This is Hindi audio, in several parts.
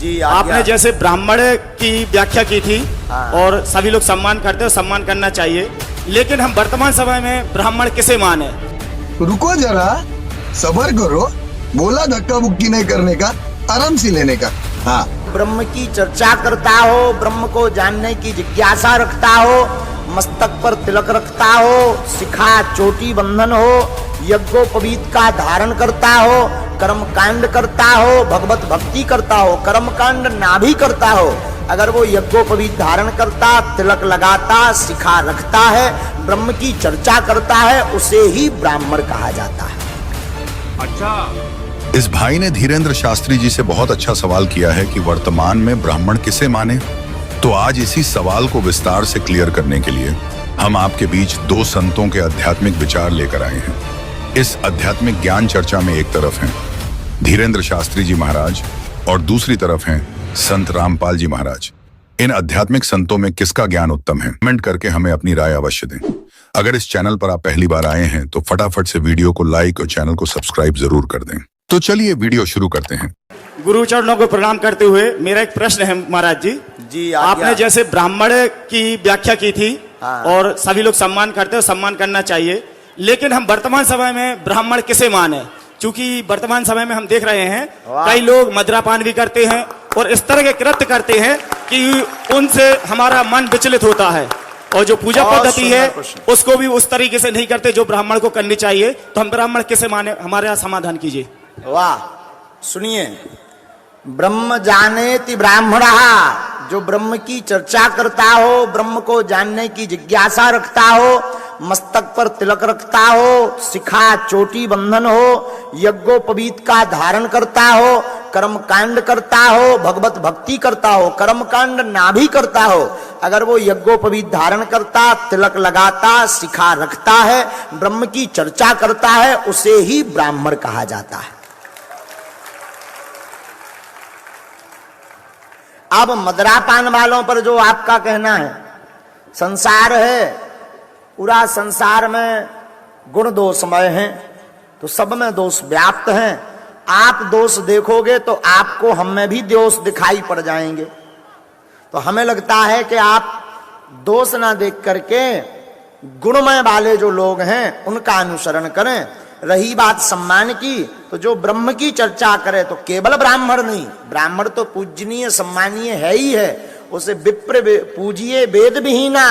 जी आपने जैसे ब्राह्मण की व्याख्या की थी और सभी लोग सम्मान करते हैं, सम्मान करना चाहिए, लेकिन हम वर्तमान समय में ब्राह्मण किसे माने? रुको जरा, सबर करो। बोला धक्का मुक्की नहीं करने का, आराम से लेने का। हाँ, ब्रह्म की चर्चा करता हो, ब्रह्म को जानने की जिज्ञासा रखता हो, मस्तक पर तिलक रखता हो, शिखा चोटी बंधन हो, यज्ञोपवीत का धारण करता हो, कर्म कांड करता हो, भगवत भक्ति करता हो, कर्म कांड ना भी करता हो, अगर वो यज्ञोपवीत धारण करता, तिलक लगाता, शिखा रखता है, ब्रह्म की चर्चा करता है, उसे ही ब्राह्मण कहा जाता है। इस भाई ने धीरेन्द्र शास्त्री जी से बहुत अच्छा सवाल किया है कि वर्तमान में ब्राह्मण किसे माने। तो आज इसी सवाल को विस्तार से क्लियर करने के लिए हम आपके बीच दो संतों के आध्यात्मिक विचार लेकर आए हैं। इस आध्यात्मिक ज्ञान चर्चा में एक तरफ हैं धीरेन्द्र शास्त्री जी महाराज और दूसरी तरफ हैं संत रामपाल जी महाराज। इन आध्यात्मिक संतों में किसका ज्ञान उत्तम है, कमेंट करके हमें अपनी राय अवश्य दें। अगर इस चैनल पर आप पहली बार आए हैं तो फटाफट से वीडियो को लाइक और चैनल को सब्सक्राइब जरूर कर दें। तो चलिए वीडियो शुरू करते हैं। गुरु चरणों को प्रणाम करते हुए मेरा एक प्रश्न है महाराज जी। जी आपने जैसे ब्राह्मण की व्याख्या की थी और सभी लोग सम्मान करते हैं, सम्मान करना चाहिए, लेकिन हम वर्तमान समय में ब्राह्मण किसे माने? क्योंकि वर्तमान समय में हम देख रहे हैं कई लोग मदिरापान भी करते हैं और इस तरह के कृत्य करते हैं कि उनसे हमारा मन विचलित होता है, और जो पूजा पद्धति है उसको भी उस तरीके से नहीं करते जो ब्राह्मण को करनी चाहिए। तो हम ब्राह्मण किसे माने? हमारे यहाँ समाधान कीजिए। वाह, सुनिए, ब्रह्म जानेति ब्राह्मण, जो ब्रह्म की चर्चा करता हो, ब्रह्म को जानने की जिज्ञासा रखता हो, मस्तक पर तिलक रखता हो, शिखा चोटी बंधन हो, यज्ञोपवीत का धारण करता हो, कर्म कांड करता हो, भगवत भक्ति करता हो, कर्म कांड ना भी करता हो, अगर वो यज्ञोपवीत धारण करता, तिलक लगाता, शिखा रखता है, ब्रह्म की चर्चा करता है, उसे ही ब्राह्मण कहा जाता है। अब मदिरापान वालों पर जो आपका कहना है, संसार है, पूरा संसार में गुण दोषमय है, तो सब में दोष व्याप्त हैं। आप दोष देखोगे तो आपको हम में भी दोष दिखाई पड़ जाएंगे। तो हमें लगता है कि आप दोष ना देख करके गुणमय वाले जो लोग हैं उनका अनुसरण करें। रही बात सम्मान की, तो जो ब्रह्म की चर्चा करे तो केवल ब्राह्मण नहीं, ब्राह्मण तो पूजनीय सम्मानीय है ही है, उसे विप्र पूजिए वेद विहीना,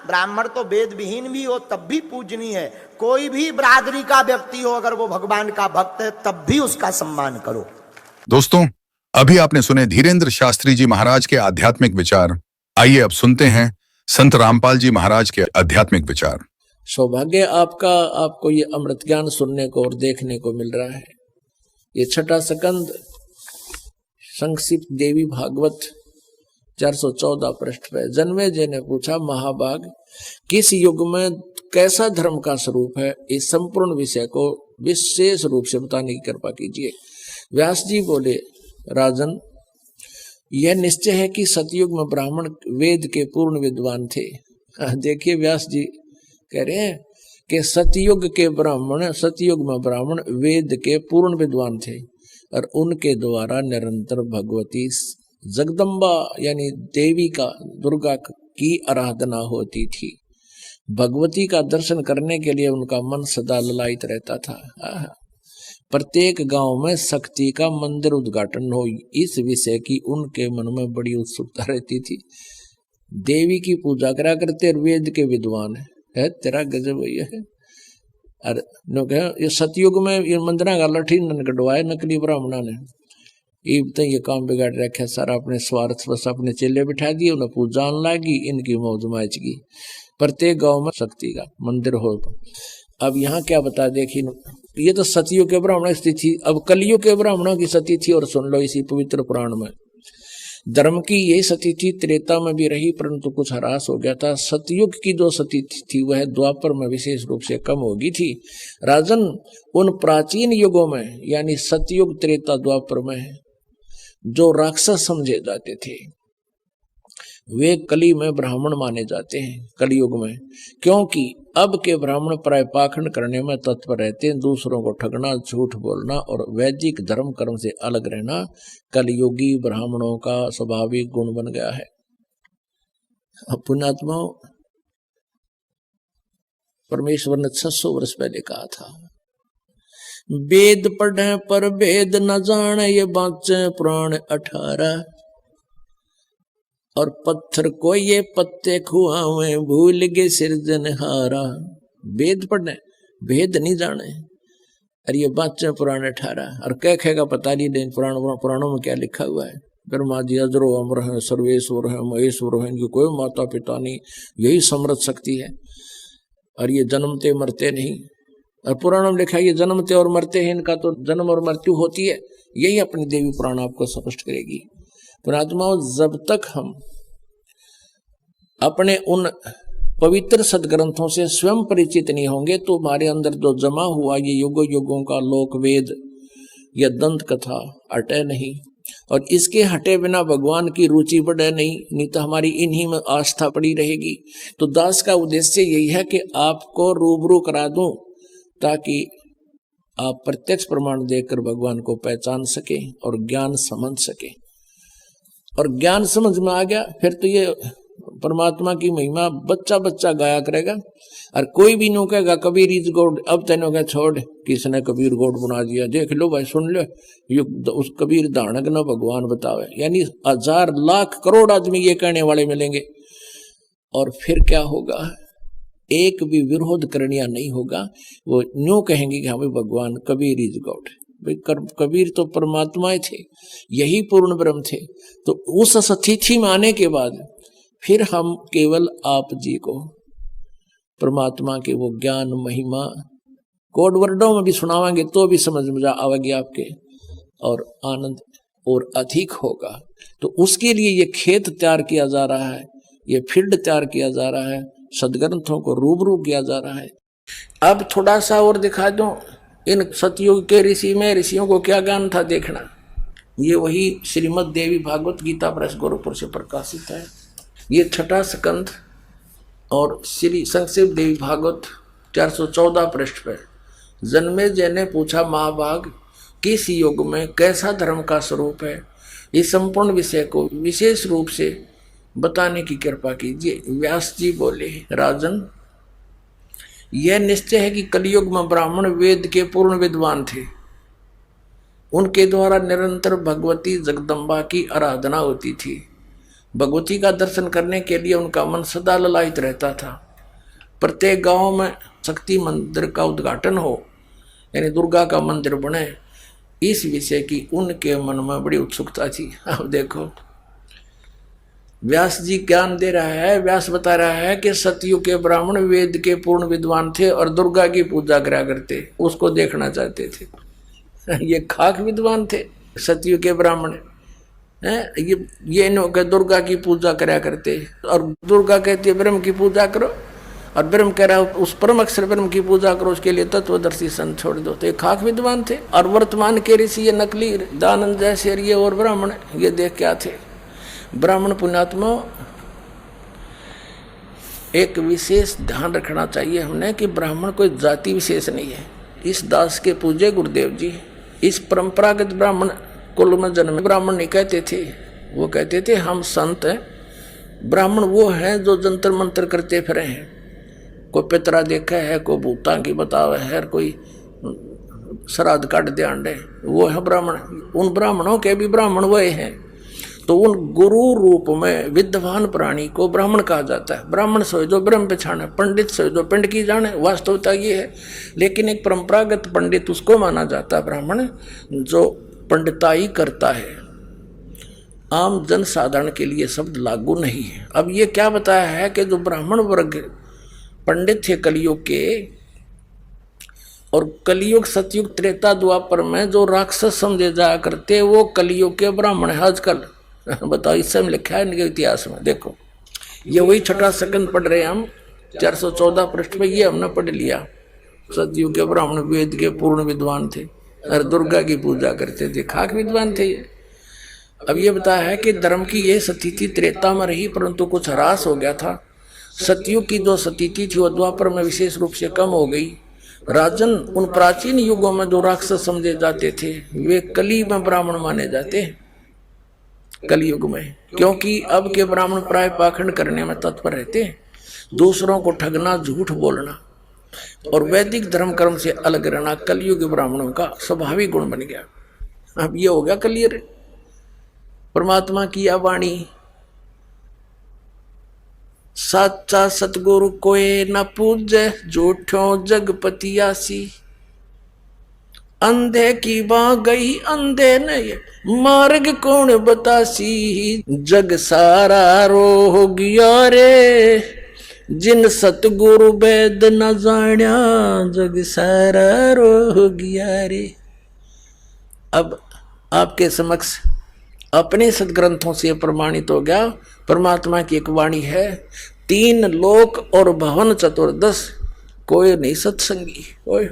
ब्राह्मण तो वेद विहीन भी हो तब भी पूजनीय है। कोई भी बिरादरी का व्यक्ति हो, अगर वो भगवान का भक्त है तब भी उसका सम्मान करो। दोस्तों, अभी आपने सुने धीरेन्द्र शास्त्री जी महाराज के आध्यात्मिक विचार। आइए अब सुनते हैं संत रामपाल जी महाराज के आध्यात्मिक विचार। सौभाग्य आपका, आपको ये अमृत ज्ञान सुनने को और देखने को मिल रहा है। ये छठा स्कंद संक्षिप्त देवी भागवत 414 पृष्ठ पे जन्मेजय ने पूछा, महाभाग, किस युग में कैसा धर्म का स्वरूप है? इस संपूर्ण विषय को विशेष रूप से बताने की कृपा कीजिए। व्यास जी बोले, राजन, यह निश्चय है कि सतयुग में ब्राह्मण वेद के पूर्ण विद्वान थे। देखिए, व्यास जी कह रहे हैं कि सतयुग में ब्राह्मण वेद के पूर्ण विद्वान थे और उनके द्वारा निरंतर भगवती जगदम्बा यानी देवी का, दुर्गा की आराधना होती थी। भगवती का दर्शन करने के लिए उनका मन सदा ललायित रहता था। प्रत्येक गांव में शक्ति का मंदिर उद्घाटन हो, इस विषय की उनके मन में बड़ी उत्सुकता रहती थी। देवी की पूजा करा करते, वेद के विद्वान है तेरा गजब है। अरे ये सतयुग में ये मंदिर का लठी कटवाए नकली ब्राह्मणा ने, ये काम बिगाड़ रखा सारा, अपने स्वार्थ बस अपने चेले बिठा दिए, उन्हें पूजा लागी, इनकी मौज माच की। प्रत्येक गांव में शक्ति का मंदिर हो। अब यहाँ क्या बता, देखिए, ये तो सतयुग के ब्राह्मण की थी। अब कलयुग के ब्राह्मणों की सती थी, और सुन लो इसी पवित्र पुराण में, धर्म की यही सती थी, त्रेता में भी रही परंतु कुछ ह्रास हो गया था। सतयुग की जो सती थी वह द्वापर में विशेष रूप से कम हो गई थी। राजन, उन प्राचीन युगों में यानी सतयुग, त्रेता, द्वापर में जो राक्षस समझे जाते थे वे कली में ब्राह्मण माने जाते हैं, कलयुग में, क्योंकि अब के ब्राह्मण प्राय पाखंड करने में तत्पर रहते हैं, दूसरों को ठगना, झूठ बोलना और वैदिक धर्म कर्म से अलग रहना कलयुगी ब्राह्मणों का स्वाभाविक गुण बन गया है। पुण्यात्मा, परमेश्वर ने 600 वर्ष पहले कहा था, वेद पढ़े पर भेद न जाने, ये बाँचे पुराण 18, और पत्थर को ये पत्ते खुआवे, भूल गए सिरजनहारा। वेद पढ़ने, भेद नहीं जाने, और ये बाँचे पुराण 18, और कह खेगा पता नहीं, लेकिन पुराणों में क्या लिखा हुआ है। ब्रह्मा जी अजरो अमर है, सर्वेश्वर है, महेश्वर है, इनकी कोई माता पिता नहीं, यही समृद्ध शक्ति है, और ये जन्मते मरते नहीं। और पुराणों में लिखा है ये जन्मते और मरते हैं, इनका तो जन्म और मृत्यु होती है। यही अपनी देवी पुराण आपको स्पष्ट करेगी। पुणात्माओं, जब तक हम अपने उन पवित्र सदग्रंथों से स्वयं परिचित नहीं होंगे, तो हमारे अंदर जो जमा हुआ ये युगों युगों का लोक वेद या दंत कथा हटे नहीं, और इसके हटे बिना भगवान की रुचि बढ़े नहीं तो हमारी इन्हीं में आस्था पड़ी रहेगी। तो दास का उद्देश्य यही है कि आपको रूबरू करा दूं, ताकि आप प्रत्यक्ष प्रमाण देकर भगवान को पहचान सके और ज्ञान समझ सके। और ज्ञान समझ में आ गया, फिर तो ये परमात्मा की महिमा बच्चा बच्चा गाया करेगा, और कोई भी नो कहेगा कबीर इज गॉड। अब तेनों का छोड़, किसने कबीर गॉड बना दिया, देख लो भाई, सुन लो, ये उस कबीर दानक ना भगवान बतावे। यानी 1000 लाख करोड़ आदमी ये कहने वाले मिलेंगे, और फिर क्या होगा, एक भी विरोध करनिया नहीं होगा। वो न्यू कहेंगे कि हाँ भाई भगवान कबीर इज गॉड। कबीर तो परमात्मा थे, यही पूर्ण ब्रह्म थे। तो उस स्थिति में आने के बाद फिर हम केवल आप जी को परमात्मा के वो ज्ञान महिमा कोड वर्डों में भी सुनावांगे तो भी समझ में आवेगी आपके, और आनंद और अधिक होगा। तो उसके लिए ये खेत तैयार किया जा रहा है, ये फील्ड तैयार किया जा रहा है, सदग्रंथों को रूबरू किया जा रहा है। अब थोड़ा सा और दिखा दूं, इन सतयुग के ऋषि में ऋषियों को क्या ज्ञान था देखना। ये वही श्रीमद् देवी भागवत गीता प्रेस गोरखपुर से प्रकाशित है। ये 6ठा स्कंध और श्री संक्षिप्त देवी भागवत 414 पृष्ठ पर। जन्मेजय ने पूछा, महाभाग किस युग में कैसा धर्म का स्वरूप है, इस संपूर्ण विषय को विशेष रूप से बताने की कृपा कीजिए। व्यास जी बोले, राजन यह निश्चय है कि कलयुग में ब्राह्मण वेद के पूर्ण विद्वान थे। उनके द्वारा निरंतर भगवती जगदम्बा की आराधना होती थी। भगवती का दर्शन करने के लिए उनका मन सदा ललायित रहता था। प्रत्येक गांव में शक्ति मंदिर का उद्घाटन हो, यानी दुर्गा का मंदिर बने, इस विषय की उनके मन में बड़ी उत्सुकता थी। अब देखो व्यास जी ज्ञान दे रहा है, व्यास बता रहा है कि सतयुग के ब्राह्मण वेद के पूर्ण विद्वान थे और दुर्गा की पूजा करा करते, उसको देखना चाहते थे। ये खाक विद्वान थे सतयुग के ब्राह्मण, ये दुर्गा की पूजा करा करते, और दुर्गा कहती है ब्रह्म की पूजा करो, और ब्रह्म कह रहा है उस परम अक्षर ब्रह्म की पूजा करो, उसके लिए तत्वदर्शी संत छोड़ दो। तो ये खाक विद्वान थे। और वर्तमान के ऋषि ये नकली दानंद जैसे ये और ब्राह्मण ये देख क्या थे। ब्राह्मण पुण्यात्मा, एक विशेष ध्यान रखना चाहिए हमने कि ब्राह्मण कोई जाति विशेष नहीं है। इस दास के पूज्य गुरुदेव जी इस परंपरागत ब्राह्मण कुल में जन्मे ब्राह्मण नहीं कहते थे, वो कहते थे हम संत हैं। ब्राह्मण वो हैं जो जंतर मंत्र करते फिरे हैं, कोई पितरा देखा है, कोई भूता की बतावे है, कोई श्राद्ध काट दे अंडे, वो है ब्राह्मण। उन ब्राह्मणों के भी ब्राह्मण वही हैं। तो उन गुरु रूप में विद्वान प्राणी को ब्राह्मण कहा जाता है। ब्राह्मण सोए जो ब्रह्म पहचाने, पंडित सोए जो पिंड की जाने, वास्तवता ये है। लेकिन एक परंपरागत पंडित उसको माना जाता है ब्राह्मण जो पंडिताई करता है। आम जन साधारण के लिए शब्द लागू नहीं है। अब ये क्या बताया है कि जो ब्राह्मण वर्ग पंडित थे कलयुग के, और कलयुग सतयुग त्रेता द्वापर में जो राक्षस समझे जाया करते वो कलयुग के ब्राह्मण है आजकल। बताओ, इस समय लिखा है इनके इतिहास में। देखो ये वही 6ठा स्कंद पढ़ रहे हैं हम, 414 पृष्ठ में ये हमने पढ़ लिया। सतयुग के ब्राह्मण वेद के पूर्ण विद्वान थे और दुर्गा की पूजा करते थे, खाक विद्वान थे ये। अब ये बताया है कि धर्म की ये स्थिति त्रेता में रही, परंतु कुछ ह्रास हो गया था। सतयुग की जो स्थिति थी वो द्वापर में विशेष रूप से कम हो गई। राजन, उन प्राचीन युगों में जो राक्षस समझे जाते थे वे कली में ब्राह्मण माने जाते हैं, कलयुग में, क्योंकि अब के ब्राह्मण प्राय पाखंड करने में तत्पर रहते हैं, दूसरों को ठगना, झूठ बोलना और वैदिक धर्म कर्म से अलग रहना कलयुग ब्राह्मणों का स्वाभाविक गुण बन गया। अब ये हो गया क्लियर। परमात्मा की यह वाणी, साचा सतगुरु कोई न पूजे, झूठों जगपति आसी। अंधे की बाँ गई अंधे ने, मार्ग कौन बतासी। जग सारा रो गया रे, जिन सतगुरु वेद न जान्या। जग सारा रो गया रे। अब आपके समक्ष अपने सदग्रंथों से प्रमाणित हो गया, परमात्मा की एक वाणी है, 3 लोक और भवन चतुर्दश कोई नहीं सत्संगी। ओए